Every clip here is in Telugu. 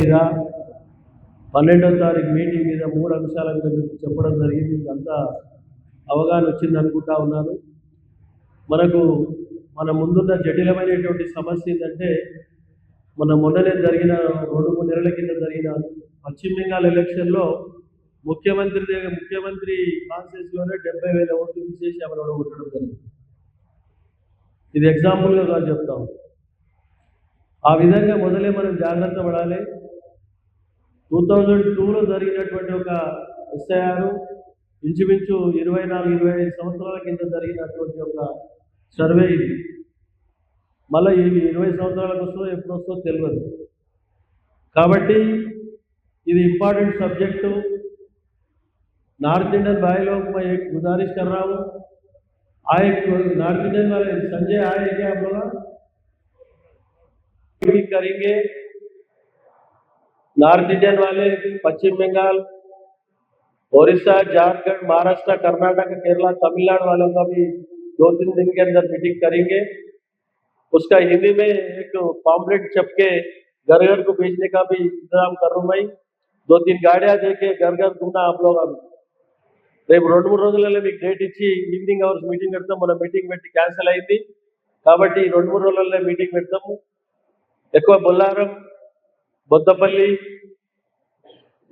మీద 12వ తారీఖు మీటింగ్ మీద 3 అంశాల మీద మీకు చెప్పడం జరిగింది. మీకు అంతా అవగాహన వచ్చింది అనుకుంటా ఉన్నాను. మన ముందున్న జటిలమైనటువంటి సమస్య ఏంటంటే మొన్ననే జరిగిన 2-3 నెలల కింద జరిగిన పశ్చిమ బెంగాల్ ఎలక్షన్లో ముఖ్యమంత్రి కాన్స్టిట్యూన్సీలోనే 70,000 ఓట్లు తీసేసి ఆమెను ఓడగొట్టడం జరిగింది. ఇది ఎగ్జాంపుల్గా చెప్తాం. ఆ విధంగా మొదలే మనం జాగ్రత్త పడాలి. 2002లో జరిగినటువంటి ఒక ఎస్ఐఆర్ ఇంచుమించు 24-25 సంవత్సరాల కింద జరిగినటువంటి ఒక సర్వే ఇది. మళ్ళీ ఇవి 20 సంవత్సరాలకు వస్తుందో ఎప్పుడు వస్తుందో తెలియదు. కాబట్టి ఇది ఇంపార్టెంట్ సబ్जेक्ट। नॉर्थ इंडियन भाई लोग मैं एक गुजारिश कर रहा हूँ, आए नॉर्थ इंडियन वाले संजय आए क्या आप लोग मीटिंग करेंगे। नॉर्थ इंडियन वाले पश्चिम बंगाल, ओडिशा, झारखंड, महाराष्ट्र, कर्नाटक, केरला, तमिलनाडु वालों का भी 2-3 दिन के अंदर मीटिंग करेंगे। उसका हिंदी में एक पॉम्पलेट छपके घर घर को भेजने का भी इंतजाम कर रहा हूँ। मैं 2-3 गाड़ियां देके घर घर घूमना आप लोग। రేపు 2-3 రోజులలో మీకు డేట్ ఇచ్చి ఈవినింగ్ అవర్స్ మీటింగ్ పెడతాం. మన మీటింగ్ పెట్టి క్యాన్సిల్ అయింది కాబట్టి 2-3 రోజులలో మీటింగ్ పెడతాము. ఎక్కువ బొల్లారం, బొద్దపల్లి,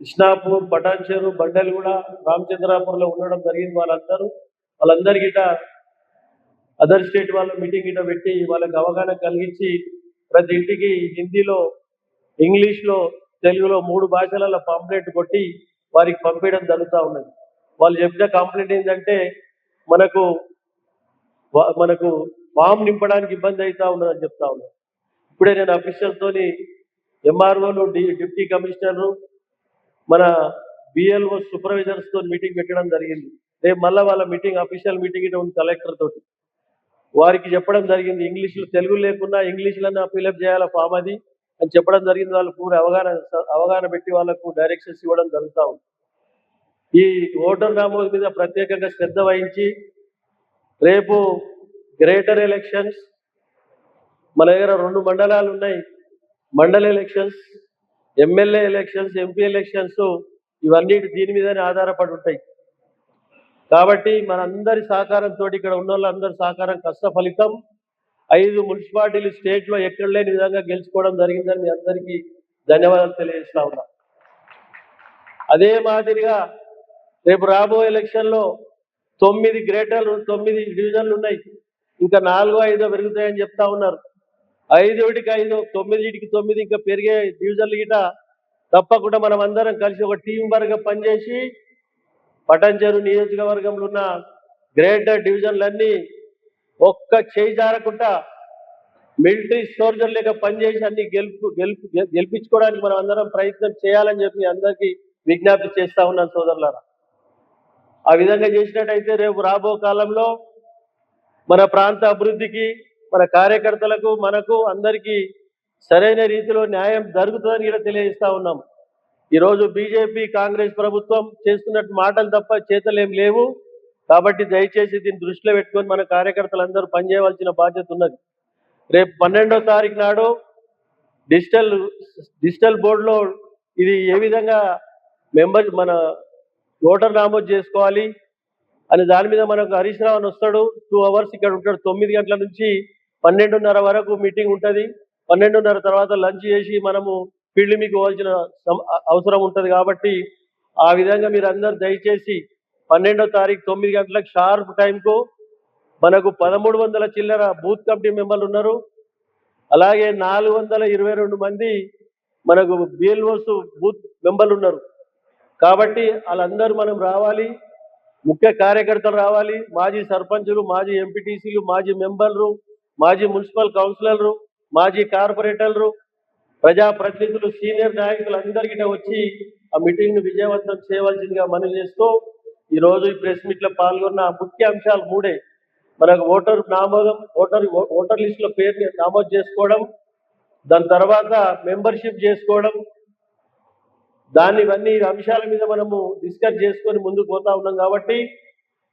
ఇస్నాపూర్, పటాన్చెరు, బండల్గూడ, రామచంద్రాపూర్లో ఉండడం జరిగింది. వాళ్ళందరికీ అదర్ స్టేట్ వాళ్ళ మీటింగ్ గిట్ట పెట్టి వాళ్ళకి అవగాహన కలిగించి ప్రతి ఇంటికి హిందీలో, ఇంగ్లీష్లో, తెలుగులో 3 భాషలలో పాంప్లెట్ కొట్టి వారికి పంపించడం జరుగుతూ ఉన్నది. వాళ్ళు చెప్పిన కంప్లైంట్ ఏంటంటే మనకు ఫామ్ నింపడానికి ఇబ్బంది అవుతా ఉన్నదని చెప్తా ఉన్నారు. ఇప్పుడే నేను అఫీషియల్తోని ఎంఆర్ఓలు, డిప్యూటీ కమిషనరు, మన బిఎల్ఓ సూపర్వైజర్స్తో మీటింగ్ పెట్టడం జరిగింది. రేపు మళ్ళీ వాళ్ళ మీటింగ్ అఫీషియల్ మీటింగ్ ఉంది కలెక్టర్ తోటి. వారికి చెప్పడం జరిగింది ఇంగ్లీష్లో, తెలుగు లేకున్నా ఇంగ్లీష్లోనే ఫిలప్ చేయాల ఫామ్ అది అని చెప్పడం జరిగింది. వాళ్ళు పూర్తి అవగాహన పెట్టి వాళ్ళకు డైరెక్షన్స్ ఇవ్వడం జరుగుతూ ఉంది. ఈ ఓటర్ నమోదు మీద ప్రత్యేకంగా శ్రద్ధ వహించి రేపు గ్రేటర్ ఎలక్షన్స్ మన దగ్గర 2 మండలాలు ఉన్నాయి. మండల elections, MLA elections, MP elections ఇవన్నీ దీని మీదనే ఆధారపడి ఉంటాయి. కాబట్టి మనందరి సహకారంతో ఇక్కడ ఉన్న వాళ్ళందరి సహకారం కష్ట ఫలితం 5 మున్సిపాలిటీలు స్టేట్లో ఎక్కడ లేని విధంగా గెలుచుకోవడం జరిగిందని మీ అందరికీ ధన్యవాదాలు తెలియజేస్తా ఉన్నా. అదే మాదిరిగా రేపు రాబోయే ఎలక్షన్లో 9 గ్రేటర్లు, 9 డివిజన్లు ఉన్నాయి. ఇంకా 4-5 పెరుగుతాయని చెప్తా ఉన్నారు. 5-5, 9-9 ఇంకా పెరిగే డివిజన్లు గిట తప్పకుండా మనం అందరం కలిసి ఒక టీం వర్గా పనిచేసి పటాన్చెరు నియోజకవర్గంలో ఉన్న గ్రేటర్ డివిజన్లన్నీ ఒక్క చేయి జారకుండా మిలిటరీ సోల్జర్ లేక పనిచేసి అన్ని గెలిపించుకోవడానికి మనం అందరం ప్రయత్నం చేయాలని చెప్పి అందరికీ విజ్ఞప్తి చేస్తా ఉన్నాను సోదరులారా. ఆ విధంగా చేసినట్టయితే రేపు రాబో కాలంలో మన ప్రాంత అభివృద్ధికి, మన కార్యకర్తలకు, మనకు అందరికీ సరైన రీతిలో న్యాయం జరుగుతుందని కూడా తెలియజేస్తా ఉన్నాం. ఈరోజు బీజేపీ, కాంగ్రెస్ ప్రభుత్వం చేస్తున్నట్టు మాటలు తప్ప చేతలేం లేవు. కాబట్టి దయచేసి దీన్ని దృష్టిలో పెట్టుకొని మన కార్యకర్తలందరూ పనిచేయవలసిన బాధ్యత ఉన్నది. రేపు 12వ తారీఖు నాడు డిజిటల్ బోర్డులో ఇది ఏ విధంగా మన ఓటర్ నమోదు చేసుకోవాలి అని దాని మీద మనకు హరీష్ రావు అని వస్తాడు. 2 అవర్స్ ఇక్కడ ఉంటాడు. 9 గంటల నుంచి 12:30 వరకు మీటింగ్ ఉంటుంది. 12:30 తర్వాత లంచ్ చేసి మనము ఫీల్డ్ మీకు పోవాల్సిన అవసరం ఉంటుంది. కాబట్టి ఆ విధంగా మీరు అందరు దయచేసి 12వ తారీఖు 9 గంటలకు షార్ప్ టైంకు మనకు 1300 చిల్లర బూత్ కమిటీ మెంబర్లు ఉన్నారు. అలాగే 422 మంది మనకు బిఎల్ఓస్ బూత్ మెంబర్లు ఉన్నారు. కాబట్టి వాళ్ళందరూ మనం రావాలి, ముఖ్య కార్యకర్తలు రావాలి, మాజీ సర్పంచులు, మాజీ ఎంపీటీసీలు, మాజీ మెంబర్లు, మాజీ మున్సిపల్ కౌన్సిలర్లు, మాజీ కార్పొరేటర్లు, ప్రజాప్రతినిధులు, సీనియర్ నాయకులు అందరికీ వచ్చి ఆ మీటింగ్ను విజయవంతం చేయవలసిందిగా మనవి చేస్తూ ఈరోజు ఈ ప్రెస్ మీట్లో పాల్గొన్న ముఖ్య అంశాలు 3. మనకు ఓటర్ లిస్టులో పేరుని నమోదు చేసుకోవడం, దాని తర్వాత మెంబర్షిప్ చేసుకోవడం, ఇవన్నీ అంశాల మీద మనము డిస్కస్ చేసుకొని ముందుకు పోతా ఉన్నాం. కాబట్టి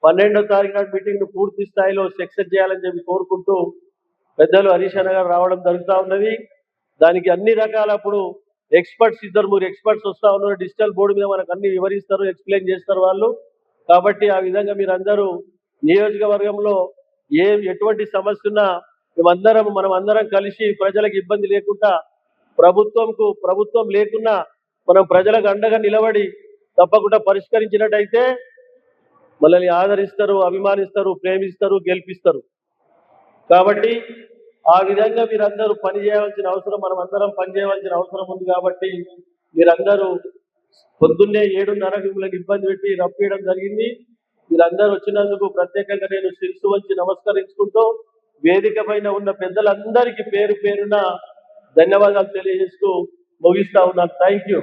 12వ తారీఖు నాటి మీటింగ్ను పూర్తి స్థాయిలో సక్సెస్ చేయాలని చెప్పి కోరుకుంటూ పెద్దలు హరీష్ అన్న గారు రావడం జరుగుతూ ఉన్నది. దానికి అన్ని రకాల అప్పుడు ఎక్స్పర్ట్స్ 2-3 ఎక్స్పర్ట్స్ వస్తా ఉన్నారు. డిజిటల్ బోర్డు మీద మనకు అన్ని వివరిస్తారు, ఎక్స్ప్లెయిన్ చేస్తారు వాళ్ళు. కాబట్టి ఆ విధంగా మీరందరూ నియోజకవర్గంలో ఎటువంటి సమస్య ఉన్నా మనం అందరం కలిసి ప్రజలకు ఇబ్బంది లేకుండా ప్రభుత్వం లేకున్నా మనం ప్రజలకు అండగా నిలబడి తప్పకుండా పరిష్కరించినట్టయితే మనల్ని ఆదరిస్తారు, అభిమానిస్తారు, ప్రేమిస్తారు, గెలిపిస్తారు. కాబట్టి ఆ విధంగా మీరందరూ పనిచేయవలసిన అవసరం, మనం అందరం పనిచేయవలసిన అవసరం ఉంది. కాబట్టి మీరందరూ పొద్దున్నే 7:30 మిమ్మల్ని ఇబ్బంది పెట్టి రప్పియడం జరిగింది. మీరందరూ వచ్చినందుకు ప్రత్యేకంగా నేను శిరస్సు వంచి నమస్కరించుకుంటూ వేదిక పైన ఉన్న పెద్దలందరికీ పేరు పేరున ధన్యవాదాలు తెలియజేస్తూ ముగిస్తా ఉన్నాను. Thank you.